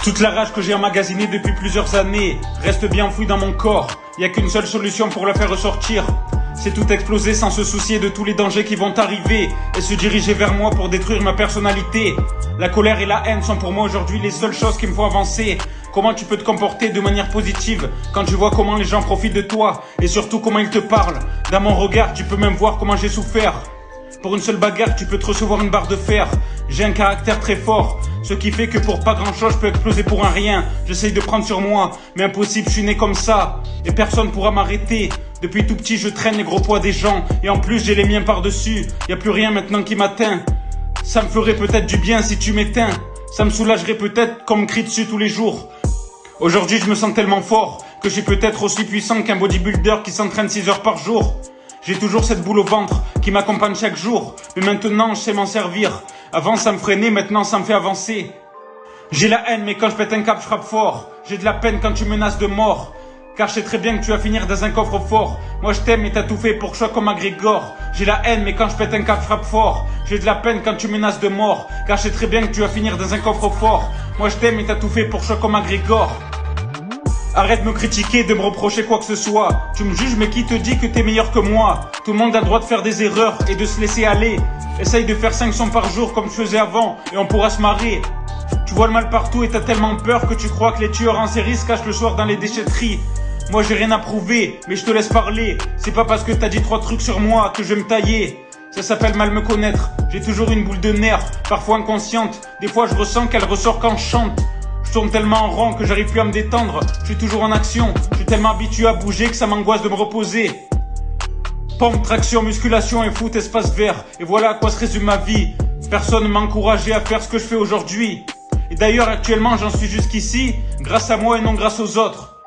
Toute la rage que j'ai emmagasinée depuis plusieurs années reste bien enfouie dans mon corps. Y a qu'une seule solution pour la faire ressortir. C'est tout exploser sans se soucier de tous les dangers qui vont arriver et se diriger vers moi pour détruire ma personnalité. La colère et la haine sont pour moi aujourd'hui les seules choses qui me font avancer. Comment tu peux te comporter de manière positive quand tu vois comment les gens profitent de toi et surtout comment ils te parlent. Dans mon regard, tu peux même voir comment j'ai souffert. Pour une seule bagarre, tu peux te recevoir une barre de fer. J'ai un caractère très fort, ce qui fait que pour pas grand chose, je peux exploser pour un rien. J'essaye de prendre sur moi, mais impossible, je suis né comme ça. Et personne pourra m'arrêter. Depuis tout petit, je traîne les gros poids des gens. Et en plus, j'ai les miens par-dessus. Y a plus rien maintenant qui m'atteint. Ça me ferait peut-être du bien si tu m'éteins. Ça me soulagerait peut-être qu'on me crie dessus tous les jours. Aujourd'hui, je me sens tellement fort que je suis peut-être aussi puissant qu'un bodybuilder qui s'entraîne 6 heures par jour. J'ai toujours cette boule au ventre qui m'accompagne chaque jour. Mais maintenant, je sais m'en servir. Avant, ça me freinait, maintenant, ça me fait avancer. J'ai la haine, mais quand je pète un câble, je frappe fort. J'ai de la peine quand tu menaces de mort. Car je sais très bien que tu vas finir dans un coffre-fort. Moi je t'aime et t'as tout fait pour que je sois comme McGregor. J'ai la haine, mais quand je pète un câble, je frappe fort. J'ai de la peine quand tu menaces de mort. Car je sais très bien que tu vas finir dans un coffre-fort. Moi je t'aime et t'as tout fait pour que je sois comme McGregor. Arrête de me critiquer, de me reprocher quoi que ce soit. Tu me juges, mais qui te dit que t'es meilleur que moi? Tout le monde a le droit de faire des erreurs et de se laisser aller. Essaye de faire 5 sons par jour comme je faisais avant et on pourra se marrer. Tu vois le mal partout et t'as tellement peur que tu crois que les tueurs en série se cachent le soir dans les déchetteries. Moi j'ai rien à prouver, mais je te laisse parler. C'est pas parce que t'as dit 3 trucs sur moi que je vais me tailler. Ça s'appelle mal me connaître. J'ai toujours une boule de nerfs, parfois inconsciente. Des fois je ressens qu'elle ressort quand je chante. Je tourne tellement en rond que j'arrive plus à me détendre. Je suis toujours en action, je suis tellement habitué à bouger que ça m'angoisse de me reposer. Pompe, traction, musculation et foot, espace vert. Et voilà à quoi se résume ma vie. Personne ne m'a encouragé à faire ce que je fais aujourd'hui. Et d'ailleurs actuellement j'en suis jusqu'ici grâce à moi et non grâce aux autres.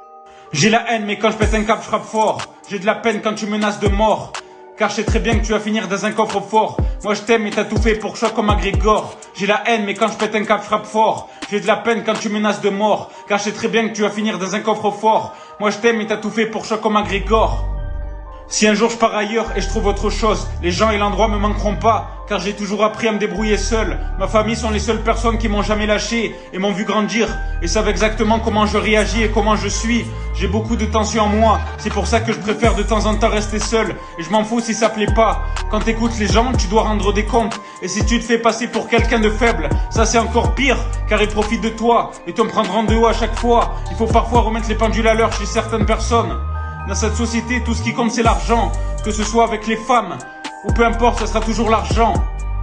J'ai la haine, mais quand je pète un câble, je frappe fort. J'ai de la peine quand tu menaces de mort. Car je sais très bien que tu vas finir dans un coffre-fort. Moi je t'aime et t'as tout fait pour que je sois comme McGregor. J'ai la haine, mais quand je pète un câble, je frappe fort. J'ai de la peine quand tu menaces de mort. Car je sais très bien que tu vas finir dans un coffre-fort. Moi je t'aime et t'as tout fait pour que je sois comme McGregor. Si un jour je pars ailleurs et je trouve autre chose, les gens et l'endroit me manqueront pas, car j'ai toujours appris à me débrouiller seul. Ma famille sont les seules personnes qui m'ont jamais lâché et m'ont vu grandir et savent exactement comment je réagis et comment je suis. J'ai beaucoup de tension en moi, c'est pour ça que je préfère de temps en temps rester seul et je m'en fous si ça plaît pas. Quand t'écoutes les gens, tu dois rendre des comptes et si tu te fais passer pour quelqu'un de faible, ça c'est encore pire, car ils profitent de toi et te prendront de haut à chaque fois. Il faut parfois remettre les pendules à l'heure chez certaines personnes. Dans cette société, tout ce qui compte c'est l'argent, que ce soit avec les femmes, ou peu importe, ce sera toujours l'argent.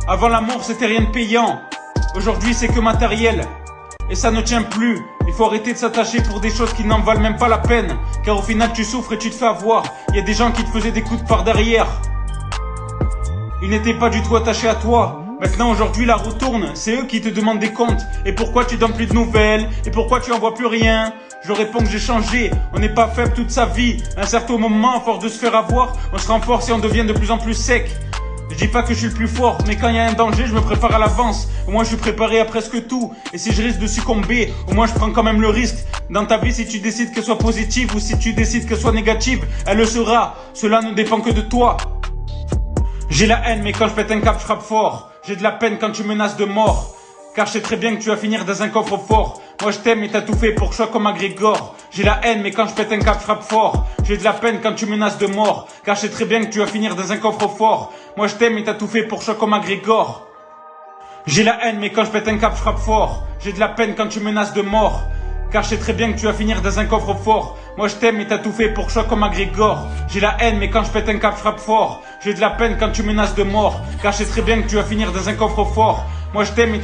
Avant l'amour, c'était rien de payant. Aujourd'hui, c'est que matériel. Et ça ne tient plus. Il faut arrêter de s'attacher pour des choses qui n'en valent même pas la peine. Car au final, tu souffres et tu te fais avoir. Il y a des gens qui te faisaient des coups de par derrière. Ils n'étaient pas du tout attachés à toi. Maintenant, aujourd'hui, la roue tourne. C'est eux qui te demandent des comptes. Et pourquoi tu donnes plus de nouvelles? Et pourquoi tu envoies plus rien? Je réponds que j'ai changé. On n'est pas faible toute sa vie. À un certain moment, à force de se faire avoir, on se renforce et on devient de plus en plus sec. Je dis pas que je suis le plus fort, mais quand il y a un danger, je me prépare à l'avance. Au moins, je suis préparé à presque tout. Et si je risque de succomber, au moins, je prends quand même le risque. Dans ta vie, si tu décides qu'elle soit positive ou si tu décides qu'elle soit négative, elle le sera. Cela ne dépend que de toi. J'ai la haine, mais quand je pète un câble, je frappe fort. J'ai de la peine quand tu menaces de mort. Car je sais très bien que tu vas finir dans un coffre-fort. Moi je t'aime et t'as tout fait pour que je sois comme McGregor. J'ai la haine, mais quand je pète un câble, je frappe fort. J'ai de la peine quand tu menaces de mort. Car je sais très bien que tu vas finir dans un coffre-fort. Moi je t'aime et t'as tout fait pour que je sois comme McGregor. J'ai la haine, mais quand je pète un câble, je frappe fort. J'ai de la peine quand tu menaces de mort. Car je sais très bien que tu vas finir dans un coffre-fort. Moi je t'aime et t'as tout fait pour que je sois comme McGregor. J'ai la haine, mais quand je pète un câble, je frappe fort. J'ai de la peine quand tu menaces de mort. Car je sais très bien que tu vas finir dans un coffre-fort. Moi je t'aime et